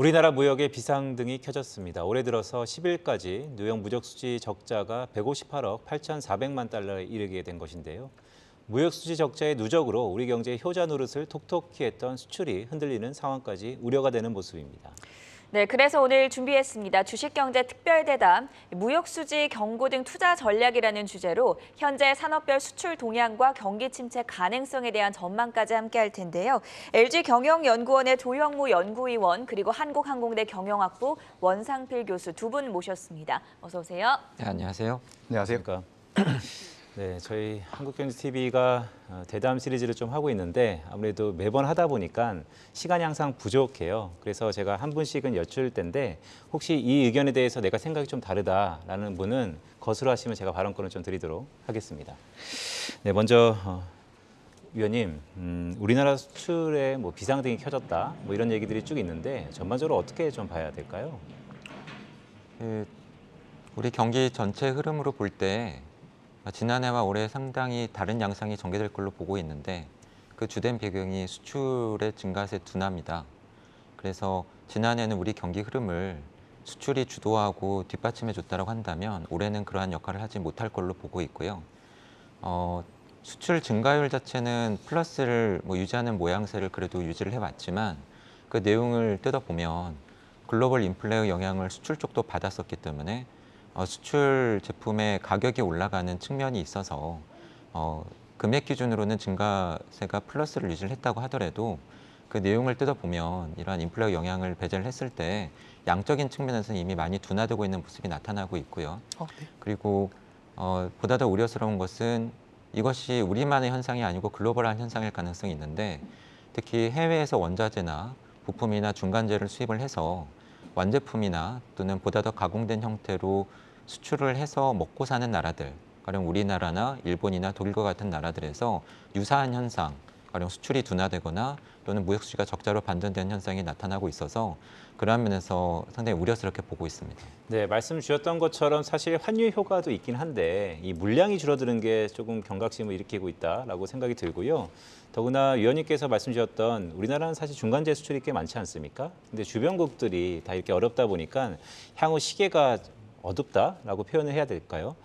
우리나라 무역의 비상등이 켜졌습니다. 올해 들어서 10일까지 뉴욕 무역수지 적자가 158억 8,400만 달러에 이르게 된 것인데요. 무역수지 적자의 누적으로 우리 경제의 효자 노릇을 톡톡히 했던 수출이 흔들리는 상황까지 우려가 되는 모습입니다. 네, 그래서 오늘 준비했습니다. 주식경제 특별대담, 무역수지 경고 등 투자 전략이라는 주제로 현재 산업별 수출 동향과 경기 침체 가능성에 대한 전망까지 함께 할 텐데요. LG경영연구원의 조형무 연구위원 그리고 한국항공대 경영학부 원상필 교수 두 분 모셨습니다. 어서 오세요. 네, 안녕하세요. 안녕하세요. 네, 저희 한국경제TV가 대담 시리즈를 좀 하고 있는데 아무래도 매번 하다 보니까 시간이 항상 부족해요. 그래서 제가 한 분씩은 여쭐 텐데 혹시 이 의견에 대해서 내가 생각이 좀 다르다라는 분은 거스로 하시면 제가 발언권을 좀 드리도록 하겠습니다. 네, 먼저 위원님, 우리나라 수출에 뭐 비상등이 켜졌다, 뭐 이런 얘기들이 쭉 있는데 전반적으로 어떻게 좀 봐야 될까요? 우리 경기 전체 흐름으로 볼 때 지난해와 올해 상당히 다른 양상이 전개될 걸로 보고 있는데 그 주된 배경이 수출의 증가세 둔화입니다. 그래서 지난해는 우리 경기 흐름을 수출이 주도하고 뒷받침해 줬다고 한다면 올해는 그러한 역할을 하지 못할 걸로 보고 있고요. 수출 증가율 자체는 플러스를 유지하는 모양새를 그래도 유지를 해왔지만 그 내용을 뜯어보면 글로벌 인플레의 영향을 수출 쪽도 받았었기 때문에 수출 제품의 가격이 올라가는 측면이 있어서 금액 기준으로는 증가세가 플러스를 유지를 했다고 하더라도 그 내용을 뜯어보면 이러한 인플레의 영향을 배제를 했을 때 양적인 측면에서는 이미 많이 둔화되고 있는 모습이 나타나고 있고요. 네. 그리고 보다 더 우려스러운 것은 이것이 우리만의 현상이 아니고 글로벌한 현상일 가능성이 있는데 특히 해외에서 원자재나 부품이나 중간재를 수입을 해서 완제품이나 또는 보다 더 가공된 형태로 수출을 해서 먹고 사는 나라들, 가령 우리나라나 일본이나 독일과 같은 나라들에서 유사한 현상, 가령 수출이 둔화되거나 또는 무역 수지가 적자로 반전되는 현상이 나타나고 있어서 그러한 면에서 상당히 우려스럽게 보고 있습니다. 네, 말씀 주셨던 것처럼 사실 환율 효과도 있긴 한데 이 물량이 줄어드는 게 조금 경각심을 일으키고 있다라고 생각이 들고요. 더구나 위원님께서 말씀 주셨던 우리나라는 사실 중간재 수출이 꽤 많지 않습니까? 근데 주변국들이 다 이렇게 어렵다 보니까 향후 시계가 어둡다라고 표현을 해야 될까요?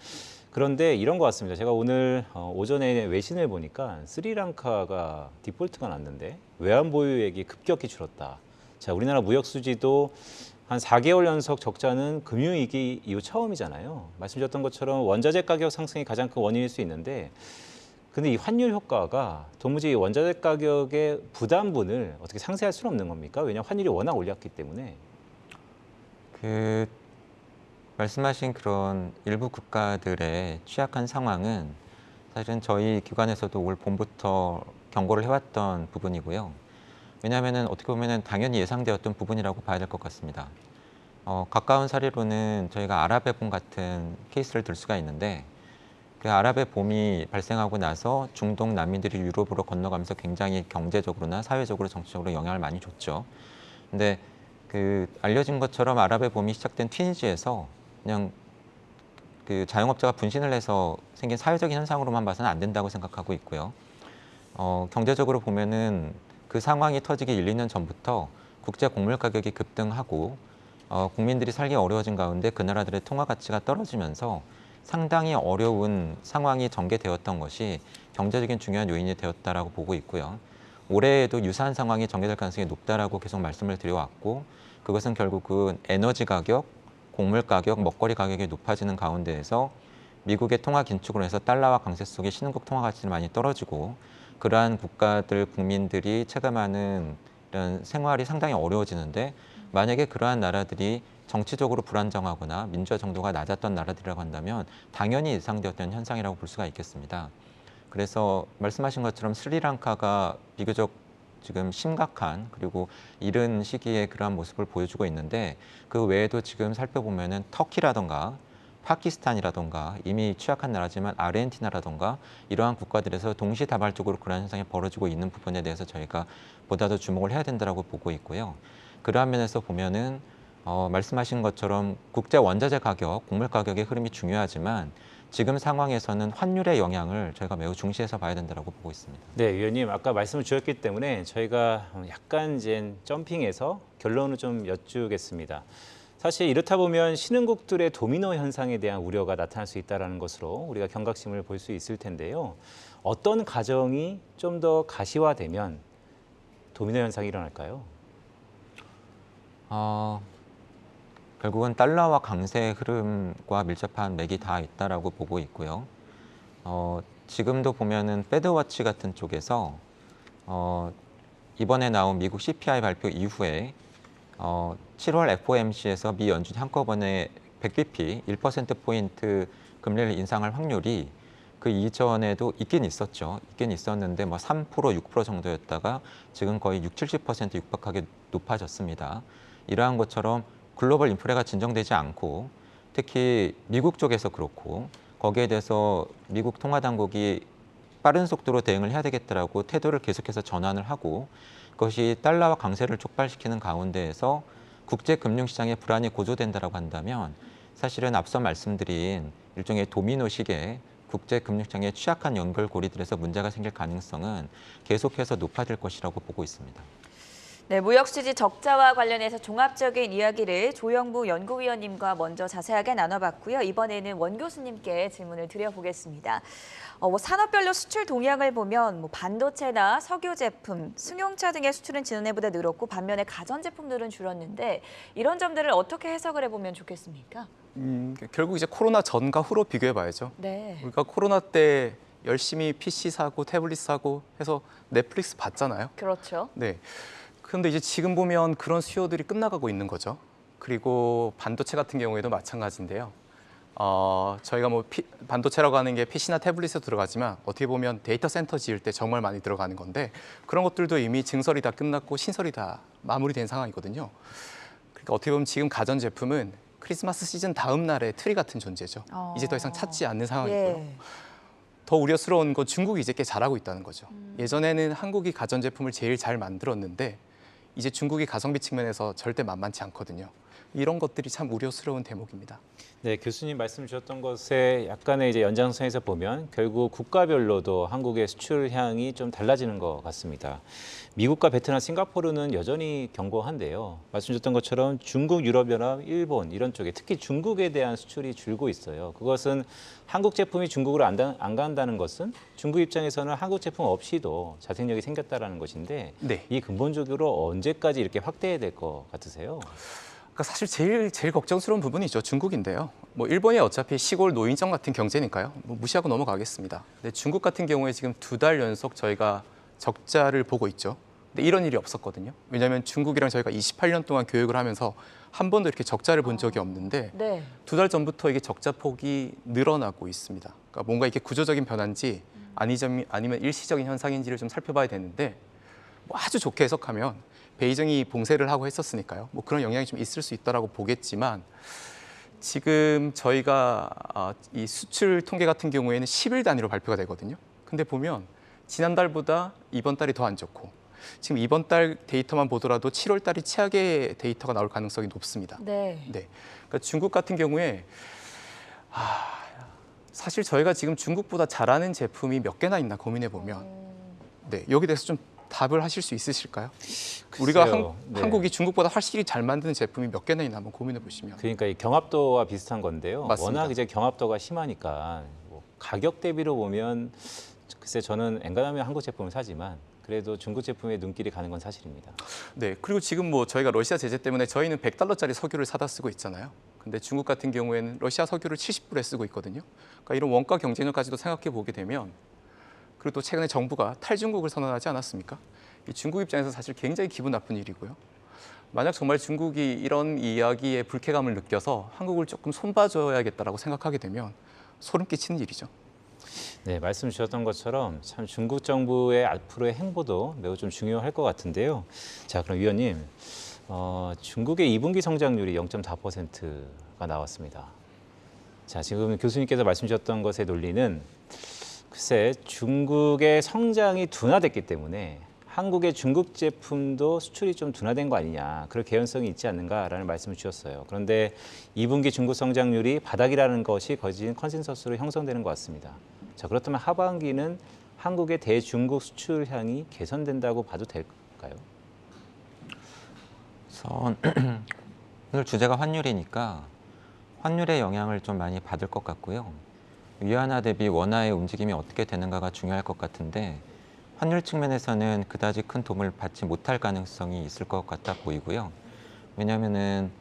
그런데 이런 것 같습니다. 제가 오늘 오전에 외신을 보니까 스리랑카가 디폴트가 났는데 외환 보유액이 급격히 줄었다. 자, 우리나라 무역 수지도 한 4개월 연속 적자는 금융위기 이후 처음이잖아요. 말씀 주셨던 것처럼 원자재 가격 상승이 가장 큰 원인일 수 있는데 근데 이 환율 효과가 도무지 원자재 가격의 부담분을 어떻게 상쇄할 수는 없는 겁니까? 왜냐하면 환율이 워낙 올랐기 때문에. 말씀하신 그런 일부 국가들의 취약한 상황은 사실은 저희 기관에서도 올 봄부터 경고를 해왔던 부분이고요. 왜냐하면 어떻게 보면 당연히 예상되었던 부분이라고 봐야 될 것 같습니다. 가까운 사례로는 저희가 아랍의 봄 같은 케이스를 들 수가 있는데 그 아랍의 봄이 발생하고 나서 중동 난민들이 유럽으로 건너가면서 굉장히 경제적으로나 사회적으로 정치적으로 영향을 많이 줬죠. 근데 알려진 것처럼 아랍의 봄이 시작된 튀니지에서 그냥 자영업자가 분신을 해서 생긴 사회적인 현상으로만 봐서는 안 된다고 생각하고 있고요. 경제적으로 보면은 그 상황이 터지기 1, 2년 전부터 국제 곡물 가격이 급등하고 국민들이 살기 어려워진 가운데 그 나라들의 통화 가치가 떨어지면서 상당히 어려운 상황이 전개되었던 것이 경제적인 중요한 요인이 되었다라고 보고 있고요. 올해에도 유사한 상황이 전개될 가능성이 높다라고 계속 말씀을 드려왔고 그것은 결국은 에너지 가격, 곡물 가격, 먹거리 가격이 높아지는 가운데에서 미국의 통화 긴축으로 해서 달러와 강세 속에 신흥국 통화 가치는 많이 떨어지고 그러한 국가들 국민들이 체감하는 이런 생활이 상당히 어려워지는데 만약에 그러한 나라들이 정치적으로 불안정하거나 민주화 정도가 낮았던 나라들이라고 한다면 당연히 예상되었던 현상이라고 볼 수가 있겠습니다. 그래서 말씀하신 것처럼 스리랑카가 비교적 지금 심각한 그리고 이른 시기에 그러한 모습을 보여주고 있는데 그 외에도 지금 살펴보면은 터키라던가 파키스탄이라던가 이미 취약한 나라지만 아르헨티나라던가 이러한 국가들에서 동시다발적으로 그러한 현상이 벌어지고 있는 부분에 대해서 저희가 보다 더 주목을 해야 된다고 보고 있고요. 그러한 면에서 보면은 말씀하신 것처럼 국제 원자재 가격, 곡물 가격의 흐름이 중요하지만 지금 상황에서는 환율의 영향을 저희가 매우 중시해서 봐야 된다고 보고 있습니다. 네, 위원님 아까 말씀을 주셨기 때문에 저희가 약간 이제 점핑해서 결론을 좀 여쭈겠습니다. 사실 이렇다 보면 신흥국들의 도미노 현상에 대한 우려가 나타날 수 있다는 것으로 우리가 경각심을 볼 수 있을 텐데요. 어떤 가정이 좀 더 가시화되면 도미노 현상이 일어날까요? 결국은 달러와 강세의 흐름과 밀접한 맥이 다 있다라고 보고 있고요. 지금도 보면은 패드워치 같은 쪽에서 이번에 나온 미국 CPI 발표 이후에 7월 FOMC에서 미 연준이 한꺼번에 100bp, 1%포인트 금리를 인상할 확률이 그 이전에도 있긴 있었죠. 있긴 있었는데 뭐 3%, 6% 정도였다가 지금 거의 6, 70% 육박하게 높아졌습니다. 이러한 것처럼 글로벌 인플레가 진정되지 않고 특히 미국 쪽에서 그렇고 거기에 대해서 미국 통화당국이 빠른 속도로 대응을 해야 되겠다라고 태도를 계속해서 전환을 하고 그것이 달러와 강세를 촉발시키는 가운데에서 국제금융시장의 불안이 고조된다라고 한다면 사실은 앞서 말씀드린 일종의 도미노식의 국제금융시장의 취약한 연결고리들에서 문제가 생길 가능성은 계속해서 높아질 것이라고 보고 있습니다. 네, 무역수지 적자와 관련해서 종합적인 이야기를 조영부 연구위원님과 먼저 자세하게 나눠봤고요. 이번에는 원 교수님께 질문을 드려보겠습니다. 산업별로 수출 동향을 보면 반도체나 석유 제품, 승용차 등의 수출은 지난해보다 늘었고 반면에 가전제품들은 줄었는데 이런 점들을 어떻게 해석을 해보면 좋겠습니까? 결국 이제 코로나 전과 후로 비교해봐야죠. 네. 우리가 코로나 때 열심히 PC 사고 태블릿 사고 해서 넷플릭스 봤잖아요. 그렇죠. 네. 그런데 이제 지금 보면 그런 수요들이 끝나가고 있는 거죠. 그리고 반도체 같은 경우에도 마찬가지인데요. 저희가 반도체라고 하는 게 PC나 태블릿에 들어가지만 어떻게 보면 데이터 센터 지을 때 정말 많이 들어가는 건데 그런 것들도 이미 증설이 다 끝났고 신설이 다 마무리된 상황이거든요. 그러니까 어떻게 보면 지금 가전제품은 크리스마스 시즌 다음 날의 트리 같은 존재죠. 이제 더 이상 찾지 않는 상황이고요. 예. 더 우려스러운 건 중국이 이제 꽤 잘하고 있다는 거죠. 예전에는 한국이 가전제품을 제일 잘 만들었는데 이제 중국이 가성비 측면에서 절대 만만치 않거든요. 이런 것들이 참 우려스러운 대목입니다. 네, 교수님 말씀 주셨던 것에 약간의 이제 연장선에서 보면 결국 국가별로도 한국의 수출 향이 좀 달라지는 것 같습니다. 미국과 베트남, 싱가포르는 여전히 견고한데요. 말씀 주셨던 것처럼 중국, 유럽연합, 일본 이런 쪽에 특히 중국에 대한 수출이 줄고 있어요. 그것은 한국 제품이 중국으로 안 간다는 것은 중국 입장에서는 한국 제품 없이도 자생력이 생겼다는 것인데 네. 이 근본적으로 언제까지 이렇게 확대해야 될 것 같으세요? 그러니까 사실 제일 걱정스러운 부분이죠. 중국인데요. 일본이 어차피 시골 노인정 같은 경제니까요. 무시하고 넘어가겠습니다. 근데 중국 같은 경우에 지금 2달 연속 저희가 적자를 보고 있죠. 근데 이런 일이 없었거든요. 왜냐하면 중국이랑 저희가 28년 동안 교육을 하면서 한 번도 이렇게 적자를 본 적이 없는데 네. 2달 전부터 이게 적자 폭이 늘어나고 있습니다. 그러니까 뭔가 이게 구조적인 변화인지 아니면 일시적인 현상인지를 좀 살펴봐야 되는데 아주 좋게 해석하면 베이징이 봉쇄를 하고 했었으니까요. 그런 영향이 좀 있을 수 있다라고 보겠지만 지금 저희가 이 수출 통계 같은 경우에는 10일 단위로 발표가 되거든요. 근데 보면 지난달보다 이번 달이 더 안 좋고 지금 이번 달 데이터만 보더라도 7월 달이 최악의 데이터가 나올 가능성이 높습니다. 네. 네. 그러니까 중국 같은 경우에 사실 저희가 지금 중국보다 잘하는 제품이 몇 개나 있나 고민해 보면 네, 여기 대해서 좀 답을 하실 수 있으실까요? 우리가 네. 한국이 중국보다 훨씬 잘 만드는 제품이 몇 개나 있나 한번 고민해 보시면 그러니까 이 경합도와 비슷한 건데요. 맞습니다. 워낙 이제 경합도가 심하니까 가격 대비로 보면 글쎄 저는 엔간하면 한국 제품을 사지만 그래도 중국 제품에 눈길이 가는 건 사실입니다. 네, 그리고 지금 저희가 러시아 제재 때문에 저희는 100달러짜리 석유를 사다 쓰고 있잖아요. 근데 중국 같은 경우에는 러시아 석유를 70불에 쓰고 있거든요. 그러니까 이런 원가 경쟁력까지도 생각해 보게 되면 그리고 또 최근에 정부가 탈중국을 선언하지 않았습니까? 이 중국 입장에서 사실 굉장히 기분 나쁜 일이고요. 만약 정말 중국이 이런 이야기에 불쾌감을 느껴서 한국을 조금 손봐줘야겠다라고 생각하게 되면 소름 끼치는 일이죠. 네, 말씀 주셨던 것처럼 참 중국 정부의 앞으로의 행보도 매우 좀 중요할 것 같은데요. 자, 그럼 위원님, 중국의 2분기 성장률이 0.4%가 나왔습니다. 자, 지금 교수님께서 말씀 주셨던 것의 논리는 글쎄 중국의 성장이 둔화됐기 때문에 한국의 중국 제품도 수출이 좀 둔화된 거 아니냐, 그럴 개연성이 있지 않는가라는 말씀을 주셨어요. 그런데 2분기 중국 성장률이 바닥이라는 것이 거진 컨센서스로 형성되는 것 같습니다. 자, 그렇다면 하반기는 한국의 대중국 수출향이 개선된다고 봐도 될까요? 우선 오늘 주제가 환율이니까 환율의 영향을 좀 많이 받을 것 같고요. 위안화 대비 원화의 움직임이 어떻게 되는가가 중요할 것 같은데 환율 측면에서는 그다지 큰 도움을 받지 못할 가능성이 있을 것 같아 보이고요. 왜냐하면은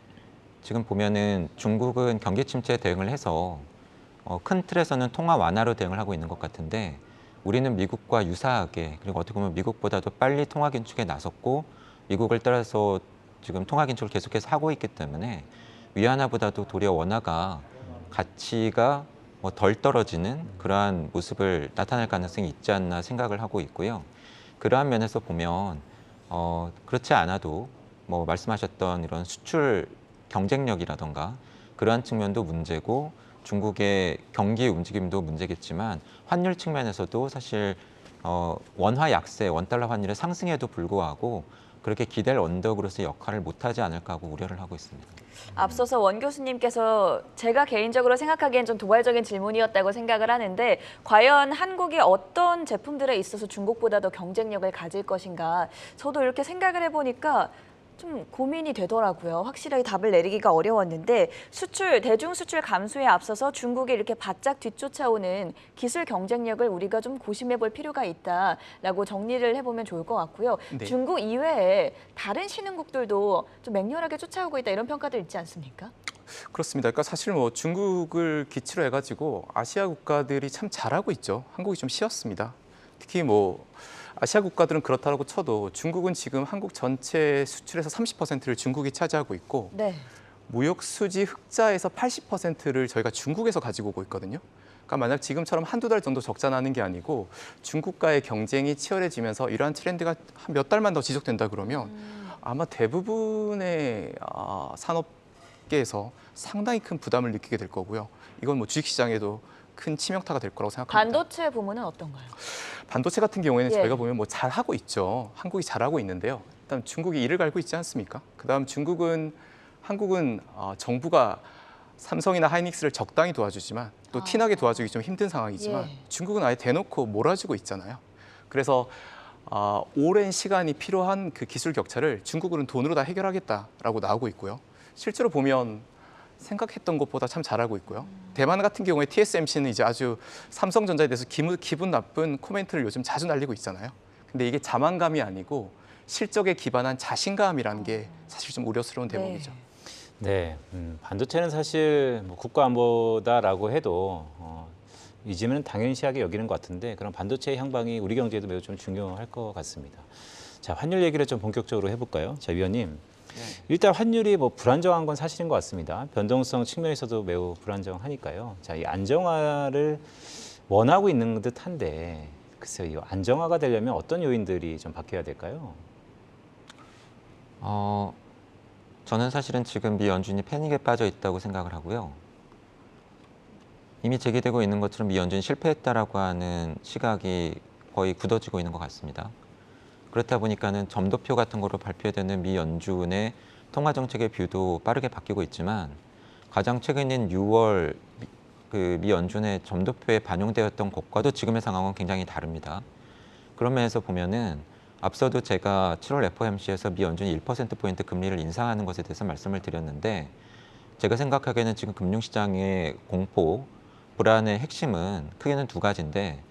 지금 보면은 중국은 경기 침체에 대응을 해서 큰 틀에서는 통화 완화로 대응을 하고 있는 것 같은데 우리는 미국과 유사하게 그리고 어떻게 보면 미국보다도 빨리 통화 긴축에 나섰고 미국을 따라서 지금 통화 긴축을 계속해서 하고 있기 때문에 위안화보다도 도리어 원화가 가치가 덜 떨어지는 그러한 모습을 나타낼 가능성이 있지 않나 생각을 하고 있고요. 그러한 면에서 보면 그렇지 않아도 뭐 말씀하셨던 이런 수출 경쟁력이라던가 그러한 측면도 문제고 중국의 경기 움직임도 문제겠지만 환율 측면에서도 사실 원화 약세, 원달러 환율의 상승에도 불구하고 그렇게 기댈 언덕으로서의 역할을 못하지 않을까 하고 우려를 하고 있습니다. 앞서서 원 교수님께서 제가 개인적으로 생각하기엔 좀 도발적인 질문이었다고 생각을 하는데 과연 한국이 어떤 제품들에 있어서 중국보다 더 경쟁력을 가질 것인가 저도 이렇게 생각을 해보니까 좀 고민이 되더라고요. 확실하게 답을 내리기가 어려웠는데 대중 수출 감소에 앞서서 중국이 이렇게 바짝 뒤쫓아오는 기술 경쟁력을 우리가 좀 고심해 볼 필요가 있다라고 정리를 해보면 좋을 것 같고요. 네. 중국 이외에 다른 신흥국들도 좀 맹렬하게 쫓아오고 있다 이런 평가들 있지 않습니까? 그렇습니다. 그러니까 사실 뭐 중국을 기치로 해가지고 아시아 국가들이 참 잘하고 있죠. 한국이 좀 쉬웠습니다. 특히 뭐 아시아 국가들은 그렇다고 쳐도 중국은 지금 한국 전체 수출에서 30%를 중국이 차지하고 있고 네. 무역 수지 흑자에서 80%를 저희가 중국에서 가지고 오고 있거든요. 그러니까 만약 지금처럼 한두 달 정도 적자 나는 게 아니고 중국과의 경쟁이 치열해지면서 이러한 트렌드가 한 몇 달만 더 지속된다 그러면 아마 대부분의 산업계에서 상당히 큰 부담을 느끼게 될 거고요. 이건 뭐 주식시장에도 큰 치명타가 될 거라고 생각합니다. 반도체 부문은 어떤가요? 반도체 같은 경우에는 예. 저희가 보면 뭐 잘하고 있죠. 한국이 잘하고 있는데요. 일단 중국이 이를 갈고 있지 않습니까? 그다음 한국은 정부가 삼성이나 하이닉스를 적당히 도와주지만 또 티나게 도와주기 좀 힘든 상황이지만 예. 중국은 아예 대놓고 몰아주고 있잖아요. 그래서 오랜 시간이 필요한 그 기술 격차를 중국은 돈으로 다 해결하겠다라고 나오고 있고요. 실제로 보면 생각했던 것보다 참 잘하고 있고요. 대만 같은 경우에 TSMC는 이제 아주 삼성전자에 대해서 기분 나쁜 코멘트를 요즘 자주 날리고 있잖아요. 근데 이게 자만감이 아니고 실적에 기반한 자신감이라는 게 사실 좀 우려스러운 대목이죠. 네, 반도체는 사실 뭐 국가안보다라고 해도 이제는 당연시하게 여기는 것 같은데 그런 반도체의 향방이 우리 경제에도 매우 좀 중요할 것 같습니다. 자, 환율 얘기를 좀 본격적으로 해볼까요? 자, 위원님. 일단 환율이 뭐 불안정한 건 사실인 것 같습니다. 변동성 측면에서도 매우 불안정하니까요. 자, 이 안정화를 원하고 있는 듯한데 글쎄요, 이 안정화가 되려면 어떤 요인들이 좀 바뀌어야 될까요? 저는 사실은 지금 미 연준이 패닉에 빠져 있다고 생각을 하고요. 이미 제기되고 있는 것처럼 미 연준이 실패했다라고 하는 시각이 거의 굳어지고 있는 것 같습니다. 그렇다 보니까는 점도표 같은 거로 발표되는 미 연준의 통화 정책의 뷰도 빠르게 바뀌고 있지만 가장 최근인 6월 미 연준의 점도표에 반영되었던 것과도 지금의 상황은 굉장히 다릅니다. 그런 면에서 보면은 앞서도 제가 7월 FOMC에서 미 연준이 1%포인트 금리를 인상하는 것에 대해서 말씀을 드렸는데 제가 생각하기에는 지금 금융시장의 공포, 불안의 핵심은 크게는 두 가지인데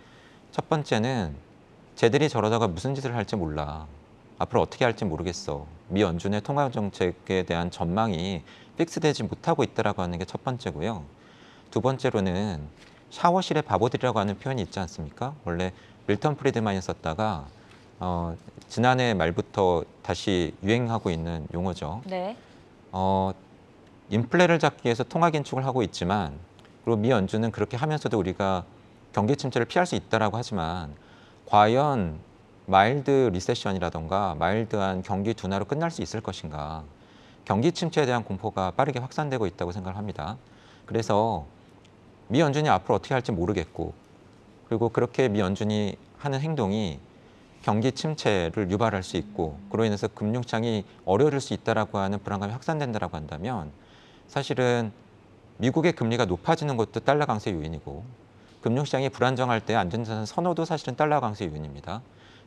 첫 번째는 쟤들이 저러다가 무슨 짓을 할지 몰라. 앞으로 어떻게 할지 모르겠어. 미 연준의 통화 정책에 대한 전망이 픽스되지 못하고 있다라고 하는 게 첫 번째고요. 두 번째로는 샤워실의 바보들이라고 하는 표현이 있지 않습니까? 원래 밀턴 프리드만이 썼다가 지난해 말부터 다시 유행하고 있는 용어죠. 네. 인플레를 잡기 위해서 통화 긴축을 하고 있지만 그리고 미 연준은 그렇게 하면서도 우리가 경기 침체를 피할 수 있다라고 하지만 과연 마일드 리세션이라던가 마일드한 경기 둔화로 끝날 수 있을 것인가. 경기 침체에 대한 공포가 빠르게 확산되고 있다고 생각을 합니다. 그래서 미 연준이 앞으로 어떻게 할지 모르겠고 그리고 그렇게 미 연준이 하는 행동이 경기 침체를 유발할 수 있고 그로 인해서 금융시장이 어려워질 수 있다라고 하는 불안감이 확산된다라고 한다면 사실은 미국의 금리가 높아지는 것도 달러 강세 요인이고 금융시장이 불안정할 때 안전자산 선호도 사실은 달러 강세 요인입니다.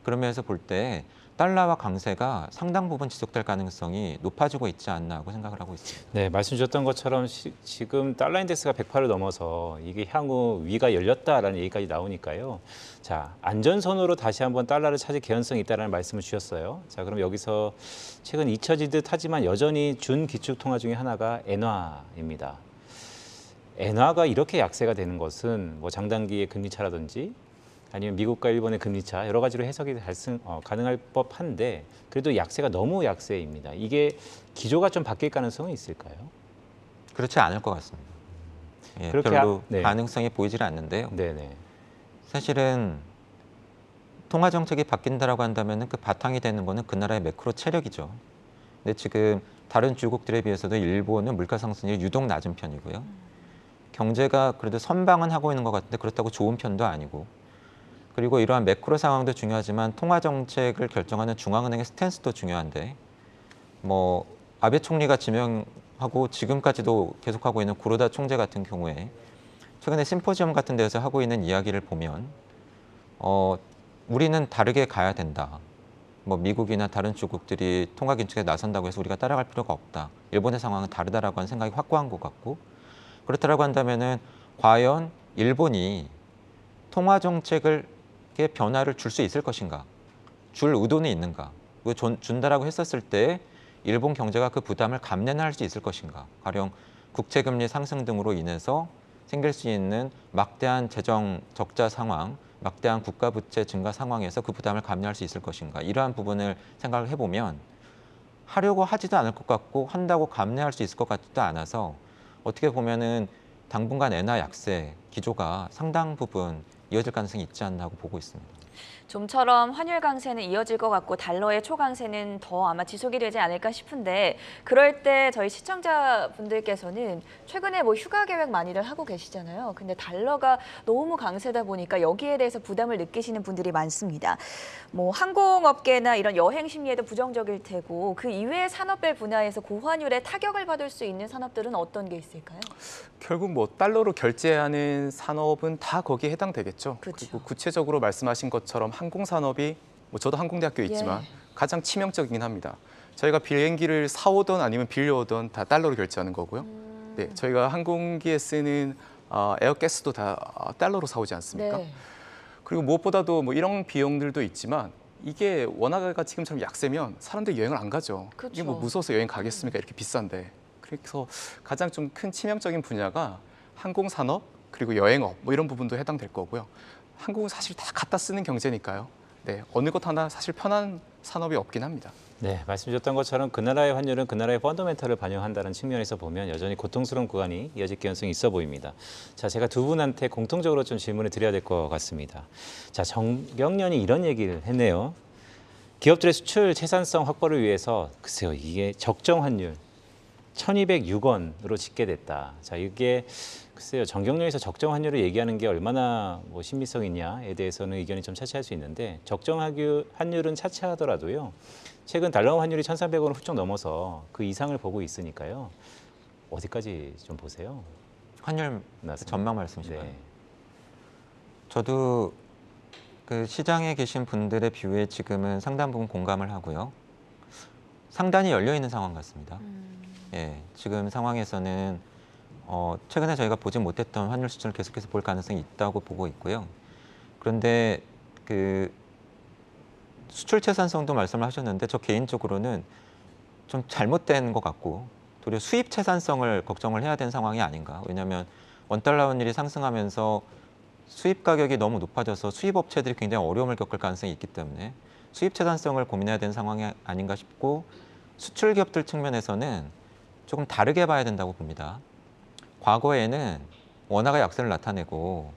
그런 면에서 볼 때 달러와 강세가 상당 부분 지속될 가능성이 높아지고 있지 않나 하고 생각을 하고 있습니다. 네, 말씀 주셨던 것처럼 지금 달러 인덱스가 108을 넘어서 이게 향후 위가 열렸다라는 얘기까지 나오니까요. 자, 안전선으로 다시 한번 달러를 찾을 개연성이 있다는 말씀을 주셨어요. 자, 그럼 여기서 최근 잊혀지듯 하지만 여전히 준기축 통화 중에 하나가 엔화입니다. 엔화가 이렇게 약세가 되는 것은 뭐 장단기의 금리 차라든지 아니면 미국과 일본의 금리 차 여러 가지로 해석이 가능할 법한데 그래도 약세가 너무 약세입니다. 이게 기조가 좀 바뀔 가능성은 있을까요? 그렇지 않을 것 같습니다. 예, 그렇게 별로 네. 가능성이 보이질 않는데요. 네네. 사실은 통화 정책이 바뀐다라고 한다면 그 바탕이 되는 거는 그 나라의 매크로 체력이죠. 근데 지금 다른 주국들에 비해서도 일본은 물가 상승률이 유독 낮은 편이고요. 경제가 그래도 선방은 하고 있는 것 같은데 그렇다고 좋은 편도 아니고 그리고 이러한 매크로 상황도 중요하지만 통화 정책을 결정하는 중앙은행의 스탠스도 중요한데 뭐 아베 총리가 지명하고 지금까지도 계속하고 있는 구로다 총재 같은 경우에 최근에 심포지엄 같은 데서 하고 있는 이야기를 보면 우리는 다르게 가야 된다. 뭐 미국이나 다른 주국들이 통화 긴축에 나선다고 해서 우리가 따라갈 필요가 없다. 일본의 상황은 다르다라고 하는 생각이 확고한 것 같고 그렇다라고 한다면은 과연 일본이 통화 정책을 변화를 줄 수 있을 것인가? 줄 의도는 있는가? 준다라고 했었을 때 일본 경제가 그 부담을 감내는 할 수 있을 것인가? 가령 국채금리 상승 등으로 인해서 생길 수 있는 막대한 재정 적자 상황, 막대한 국가 부채 증가 상황에서 그 부담을 감내할 수 있을 것인가? 이러한 부분을 생각을 해보면 하려고 하지도 않을 것 같고 한다고 감내할 수 있을 것 같지도 않아서 어떻게 보면은 당분간 엔화 약세 기조가 상당 부분 이어질 가능성이 있지 않나 하고 보고 있습니다. 좀처럼 환율 강세는 이어질 것 같고 달러의 초강세는 더 아마 지속이 되지 않을까 싶은데 그럴 때 저희 시청자분들께서는 최근에 뭐 휴가 계획 많이들 하고 계시잖아요. 근데 달러가 너무 강세다 보니까 여기에 대해서 부담을 느끼시는 분들이 많습니다. 뭐 항공업계나 이런 여행 심리에도 부정적일 테고 그 이외의 산업별 분야에서 고환율에 타격을 받을 수 있는 산업들은 어떤 게 있을까요? 결국 뭐 달러로 결제하는 산업은 다 거기에 해당되겠죠. 그렇죠. 그리고 구체적으로 말씀하신 것처럼 항공산업이 뭐 저도 항공대학교에 있지만 예. 가장 치명적이긴 합니다. 저희가 비행기를 사오던 아니면 빌려오던 다 달러로 결제하는 거고요. 네, 저희가 항공기에 쓰는 에어가스도 다 달러로 사오지 않습니까? 네. 그리고 무엇보다도 뭐 이런 비용들도 있지만 이게 원화가 지금처럼 약세면 사람들이 여행을 안 가죠. 이게 뭐 그렇죠. 무서워서 여행 가겠습니까? 이렇게 비싼데. 그래서 가장 좀 큰 치명적인 분야가 항공산업 그리고 여행업 뭐 이런 부분도 해당될 거고요. 한국은 사실 다 갖다 쓰는 경제니까요. 네, 어느 것 하나 사실 편한 산업이 없긴 합니다. 네, 말씀 주셨던 것처럼 그 나라의 환율은 그 나라의 펀더멘털을 반영한다는 측면에서 보면 여전히 고통스러운 구간이 이어질 가능성이 있어 보입니다. 자, 제가 두 분한테 공통적으로 좀 질문을 드려야 될 것 같습니다. 자, 정경련이 이런 얘기를 했네요. 기업들의 수출 채산성 확보를 위해서 글쎄요, 이게 적정 환율 1,206원으로 짓게 됐다. 자, 이게 글쎄요, 정경련에서 적정 환율을 얘기하는 게 얼마나 뭐 신빙성 있냐에 대해서는 의견이 좀 차치할 수 있는데 적정 환율은 차치하더라도요. 최근 달러 환율이 1,300원을 훌쩍 넘어서 그 이상을 보고 있으니까요. 어디까지 좀 보세요? 환율 맞습니다. 전망 말씀이신가요? 네. 저도 그 시장에 계신 분들의 뷰에 지금은 상당 부분 공감을 하고요. 상단이 열려 있는 상황 같습니다. 예, 지금 상황에서는 최근에 저희가 보지 못했던 환율 수준을 계속해서 볼 가능성이 있다고 보고 있고요. 그런데 그 수출 채산성도 말씀을 하셨는데 저 개인적으로는 좀 잘못된 것 같고 도리어 수입 채산성을 걱정을 해야 되는 상황이 아닌가. 왜냐하면 원달러 환율이 상승하면서 수입 가격이 너무 높아져서 수입 업체들이 굉장히 어려움을 겪을 가능성이 있기 때문에 수입 채산성을 고민해야 되는 상황이 아닌가 싶고 수출 기업들 측면에서는 조금 다르게 봐야 된다고 봅니다. 과거에는 원화가 약세를 나타내고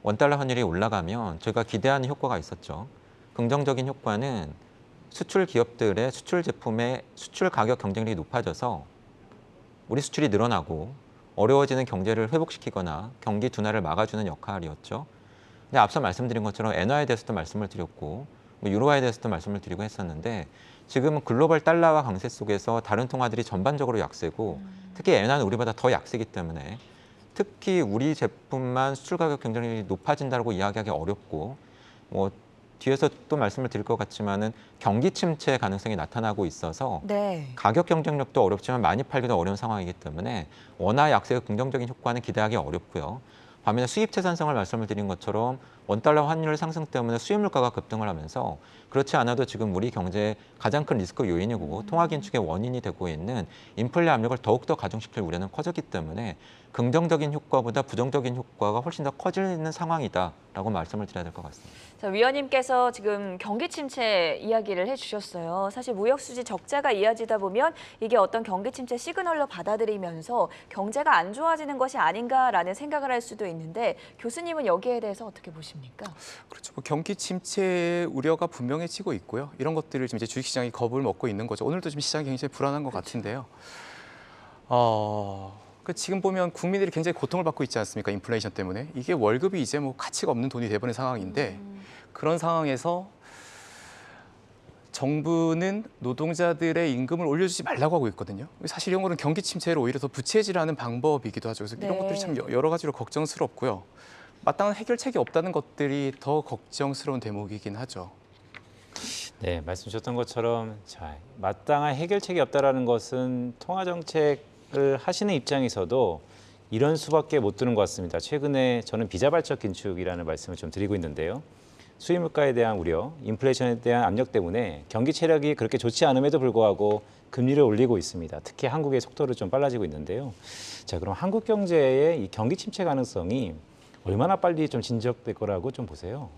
원달러 환율이 올라가면 저희가 기대하는 효과가 있었죠. 긍정적인 효과는 수출 기업들의 수출 제품의 수출 가격 경쟁력이 높아져서 우리 수출이 늘어나고 어려워지는 경제를 회복시키거나 경기 둔화를 막아주는 역할이었죠. 근데 앞서 말씀드린 것처럼 엔화에 대해서도 말씀을 드렸고 뭐 유로화에 대해서도 말씀을 드리고 했었는데 지금은 글로벌 달러화 강세 속에서 다른 통화들이 전반적으로 약세고 특히 엔화는 우리보다 더 약세기 때문에 특히 우리 제품만 수출 가격 경쟁력이 높아진다고 이야기하기 어렵고 뭐 뒤에서 또 말씀을 드릴 것 같지만은 경기 침체 가능성이 나타나고 있어서 네. 가격 경쟁력도 어렵지만 많이 팔기도 어려운 상황이기 때문에 원화 약세의 긍정적인 효과는 기대하기 어렵고요. 반면에 수입 채산성을 말씀을 드린 것처럼 원달러 환율 상승 때문에 수입 물가가 급등을 하면서 그렇지 않아도 지금 우리 경제의 가장 큰 리스크 요인이고 통화 긴축의 원인이 되고 있는 인플레 압력을 더욱더 가중시킬 우려는 커졌기 때문에 긍정적인 효과보다 부정적인 효과가 훨씬 더 커지는 상황이다라고 말씀을 드려야 될 것 같습니다. 자, 위원님께서 지금 경기 침체 이야기를 해주셨어요. 사실 무역 수지 적자가 이어지다 보면 이게 어떤 경기 침체 시그널로 받아들이면서 경제가 안 좋아지는 것이 아닌가라는 생각을 할 수도 있는데 교수님은 여기에 대해서 어떻게 보십니까? 그렇죠. 뭐 경기 침체 우려가 분명해지고 있고요. 이런 것들을 지금 이제 주식시장이 겁을 먹고 있는 거죠. 오늘도 좀 시장이 굉장히 불안한 것 같은데요. 지금 보면 국민들이 굉장히 고통을 받고 있지 않습니까? 인플레이션 때문에. 이게 월급이 이제 뭐 가치가 없는 돈이 돼버린 상황인데 그런 상황에서 정부는 노동자들의 임금을 올려주지 말라고 하고 있거든요. 사실 이런 거는 경기 침체를 오히려 더 부채질하는 방법이기도 하죠. 그래서 이런 네. 것들이 참 여러 가지로 걱정스럽고요. 마땅한 해결책이 없다는 것들이 더 걱정스러운 대목이긴 하죠. 네, 말씀 주셨던 것처럼 자, 마땅한 해결책이 없다라는 것은 통화 정책을 하시는 입장에서도 이런 수밖에 못 드는 것 같습니다. 최근에 저는 비자발적 긴축이라는 말씀을 좀 드리고 있는데요. 수입 물가에 대한 우려, 인플레이션에 대한 압력 때문에 경기 체력이 그렇게 좋지 않음에도 불구하고 금리를 올리고 있습니다. 특히 한국의 속도를 좀 빨라지고 있는데요. 자, 그럼 한국 경제의 이 경기 침체 가능성이 얼마나 빨리 좀 진척될 거라고 좀 보세요?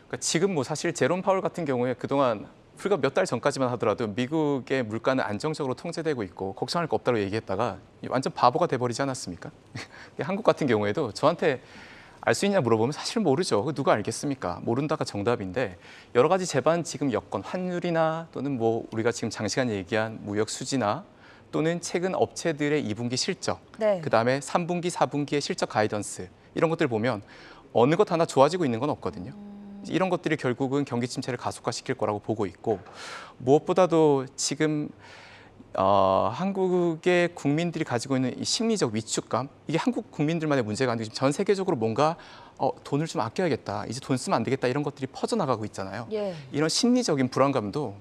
그러니까 지금 뭐 사실 제롬 파월 같은 경우에 그동안 불과 몇 달 전까지만 하더라도 미국의 물가는 안정적으로 통제되고 있고 걱정할 거 없다고 얘기했다가 완전 바보가 돼버리지 않았습니까? 한국 같은 경우에도 저한테 알 수 있냐 물어보면 사실 모르죠. 누가 알겠습니까? 모른다가 정답인데 여러 가지 제반 지금 여건, 환율이나 또는 뭐 우리가 지금 장시간 얘기한 무역 수지나 또는 최근 업체들의 2분기 실적, 네. 그다음에 3분기, 4분기의 실적 가이던스 이런 것들 보면 어느 것 하나 좋아지고 있는 건 없거든요. 이런 것들이 결국은 경기 침체를 가속화시킬 거라고 보고 있고 무엇보다도 지금 한국의 국민들이 가지고 있는 이 심리적 위축감 이게 한국 국민들만의 문제가 아니고 전 세계적으로 뭔가 돈을 좀 아껴야겠다 이제 돈 쓰면 안 되겠다 이런 것들이 퍼져나가고 있잖아요. 예. 이런 심리적인 불안감도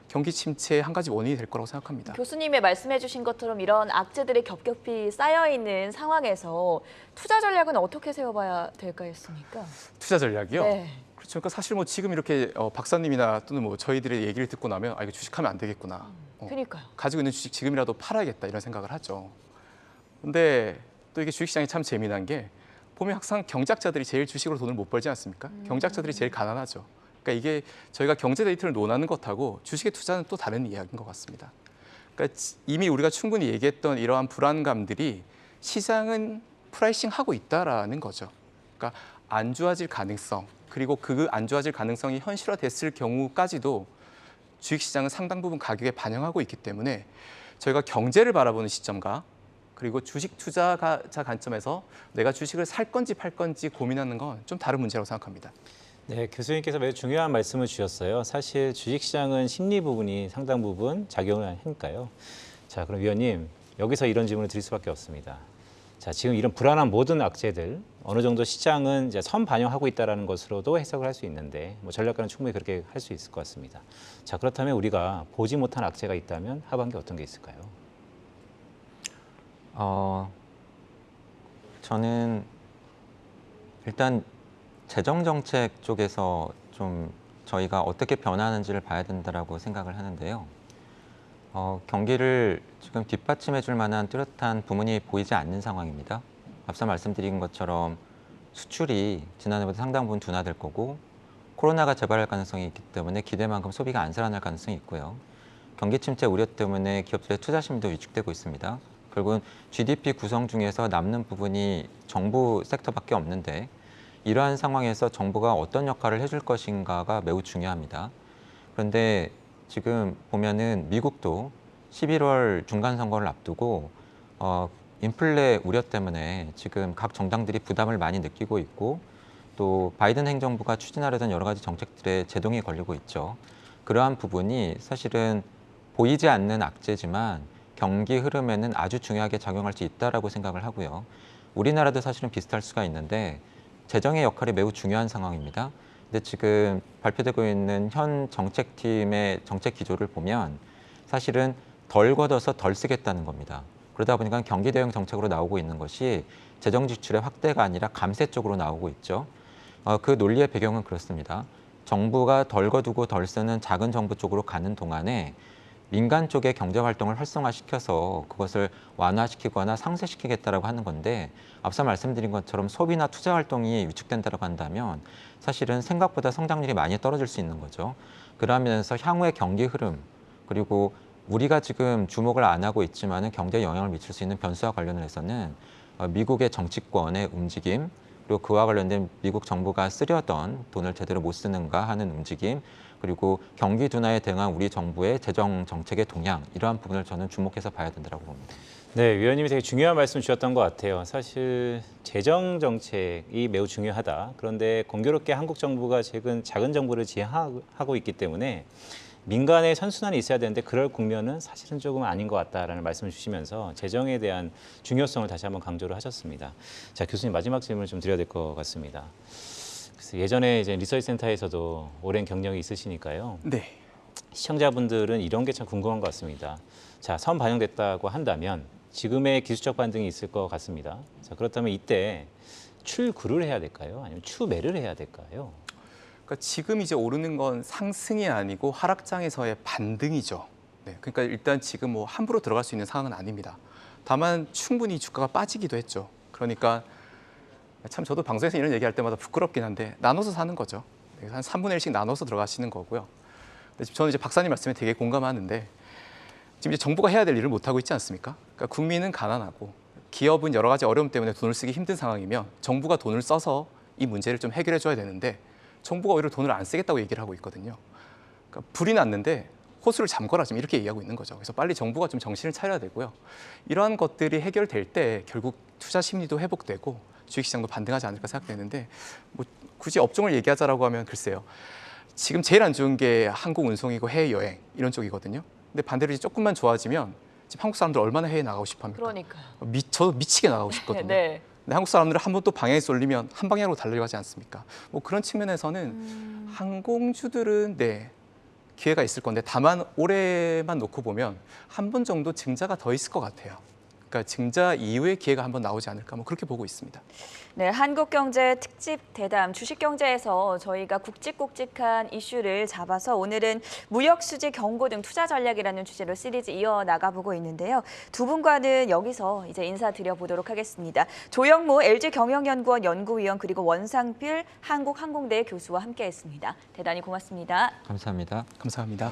경기 침체의 한 가지 원인이 될 거라고 생각합니다. 교수님의 말씀해주신 것처럼 이런 악재들이 겹겹이 쌓여 있는 상황에서 투자 전략은 어떻게 세워봐야 될까 했습니까? 투자 전략이요? 네. 그렇죠. 그러니까 사실 뭐 지금 이렇게 박사님이나 또는 뭐 저희들의 얘기를 듣고 나면 이거 주식하면 안 되겠구나. 그러니까요. 가지고 있는 주식 지금이라도 팔아야겠다 이런 생각을 하죠. 근데 또 이게 주식시장이 참 재미난 게 보면 항상 경제학자들이 제일 주식으로 돈을 못 벌지 않습니까? 경제학자들이 제일 가난하죠. 그러니까 이게 저희가 경제 데이터를 논하는 것하고 주식에 투자는 또 다른 이야기인 것 같습니다. 그러니까 이미 우리가 충분히 얘기했던 이러한 불안감들이 시장은 프라이싱하고 있다라는 거죠. 그러니까 안 좋아질 가능성 그리고 그 안 좋아질 가능성이 현실화됐을 경우까지도 주식시장은 상당 부분 가격에 반영하고 있기 때문에 저희가 경제를 바라보는 시점과 그리고 주식 투자자 관점에서 내가 주식을 살 건지 팔 건지 고민하는 건 좀 다른 문제라고 생각합니다. 네, 교수님께서 매우 중요한 말씀을 주셨어요. 사실 주식시장은 심리 부분이 상당 부분 작용을 하니까요. 자, 그럼 위원님 여기서 이런 질문을 드릴 수밖에 없습니다. 자, 지금 이런 불안한 모든 악재들 어느 정도 시장은 이제 선반영하고 있다는 것으로도 해석을 할 수 있는데 뭐 전략가는 충분히 그렇게 할 수 있을 것 같습니다. 자, 그렇다면 우리가 보지 못한 악재가 있다면 하반기 어떤 게 있을까요? 저는 일단 재정 정책 쪽에서 좀 저희가 어떻게 변하는지를 봐야 된다라고 생각을 하는데요. 경기를 지금 뒷받침해 줄 만한 뚜렷한 부문이 보이지 않는 상황입니다. 앞서 말씀드린 것처럼 수출이 지난해보다 상당 부분 둔화될 거고 코로나가 재발할 가능성이 있기 때문에 기대만큼 소비가 안 살아날 가능성이 있고요. 경기 침체 우려 때문에 기업들의 투자 심리도 위축되고 있습니다. 결국은 GDP 구성 중에서 남는 부분이 정부 섹터밖에 없는데 이러한 상황에서 정부가 어떤 역할을 해줄 것인가가 매우 중요합니다. 그런데 지금 보면은 미국도 11월 중간 선거를 앞두고 인플레 우려 때문에 지금 각 정당들이 부담을 많이 느끼고 있고 또 바이든 행정부가 추진하려던 여러 가지 정책들의 제동이 걸리고 있죠. 그러한 부분이 사실은 보이지 않는 악재지만 경기 흐름에는 아주 중요하게 작용할 수 있다라고 생각을 하고요. 우리나라도 사실은 비슷할 수가 있는데 재정의 역할이 매우 중요한 상황입니다. 근데 지금 발표되고 있는 현 정책팀의 정책 기조를 보면 사실은 덜 걷어서 덜 쓰겠다는 겁니다. 그러다 보니까 경기 대응 정책으로 나오고 있는 것이 재정 지출의 확대가 아니라 감세 쪽으로 나오고 있죠. 그 논리의 배경은 그렇습니다. 정부가 덜 거두고 덜 쓰는 작은 정부 쪽으로 가는 동안에 민간 쪽의 경제 활동을 활성화시켜서 그것을 완화시키거나 상쇄시키겠다라고 하는 건데 앞서 말씀드린 것처럼 소비나 투자 활동이 위축된다고 한다면 사실은 생각보다 성장률이 많이 떨어질 수 있는 거죠. 그러면서 향후의 경기 흐름 그리고 우리가 지금 주목을 안 하고 있지만은 경제에 영향을 미칠 수 있는 변수와 관련을 해서는 미국의 정치권의 움직임 그리고 그와 관련된 미국 정부가 쓰려던 돈을 제대로 못 쓰는가 하는 움직임 그리고 경기 둔화에 대응한 우리 정부의 재정 정책의 동향 이러한 부분을 저는 주목해서 봐야 된다고 봅니다. 네, 위원님이 되게 중요한 말씀 주셨던 것 같아요. 사실 재정 정책이 매우 중요하다. 그런데 공교롭게 한국 정부가 최근 작은 정부를 지향하고 있기 때문에 민간의 선순환이 있어야 되는데 그럴 국면은 사실은 조금 아닌 것 같다라는 말씀을 주시면서 재정에 대한 중요성을 다시 한번 강조를 하셨습니다. 자, 교수님 마지막 질문을 좀 드려야 될 것 같습니다. 그래서 예전에 이제 리서치 센터에서도 오랜 경력이 있으시니까요. 네. 시청자분들은 이런 게 참 궁금한 것 같습니다. 자, 선 반영됐다고 한다면 지금의 기술적 반등이 있을 것 같습니다. 자, 그렇다면 이때 출구를 해야 될까요? 아니면 추매를 해야 될까요? 그러니까 지금 이제 오르는 건 상승이 아니고 하락장에서의 반등이죠. 네, 그러니까 일단 지금 뭐 함부로 들어갈 수 있는 상황은 아닙니다. 다만 충분히 주가가 빠지기도 했죠. 그러니까 참 저도 방송에서 이런 얘기할 때마다 부끄럽긴 한데 나눠서 사는 거죠. 한 3분의 1씩 나눠서 들어가시는 거고요. 근데 저는 이제 박사님 말씀에 되게 공감하는데 지금 이제 정부가 해야 될 일을 못 하고 있지 않습니까? 그러니까 국민은 가난하고 기업은 여러 가지 어려움 때문에 돈을 쓰기 힘든 상황이면 정부가 돈을 써서 이 문제를 좀 해결해 줘야 되는데 정부가 오히려 돈을 안 쓰겠다고 얘기를 하고 있거든요. 그러니까 불이 났는데 호수를 잠궈라 지금 이렇게 얘기하고 있는 거죠. 그래서 빨리 정부가 좀 정신을 차려야 되고요. 이러한 것들이 해결될 때 결국 투자 심리도 회복되고 주식시장도 반등하지 않을까 생각되는데 뭐 굳이 업종을 얘기하자라고 하면 글쎄요. 지금 제일 안 좋은 게 항공운송이고 해외여행 이런 쪽이거든요. 근데 반대로 이제 조금만 좋아지면 지금 한국 사람들 얼마나 해외 나가고 싶어 합니까? 그러니까요. 저도 미치게 나가고 싶거든요. 네. 근데 한국 사람들은 한 번 또 방향이 쏠리면 한 방향으로 달려가지 않습니까? 뭐 그런 측면에서는 항공주들은 네 기회가 있을 건데 다만 올해만 놓고 보면 한 번 정도 증자가 더 있을 것 같아요. 그러니까 증자 이후에 기회가 한번 나오지 않을까 뭐 그렇게 보고 있습니다. 네, 한국경제 특집 대담 주식경제에서 저희가 굵직굵직한 이슈를 잡아서 오늘은 무역수지 경고 등 투자 전략이라는 주제로 시리즈 이어나가보고 있는데요. 두 분과는 여기서 이제 인사드려보도록 하겠습니다. 조영무 LG경영연구원 연구위원 그리고 원상필 한국항공대 교수와 함께했습니다. 대단히 고맙습니다. 감사합니다. 감사합니다.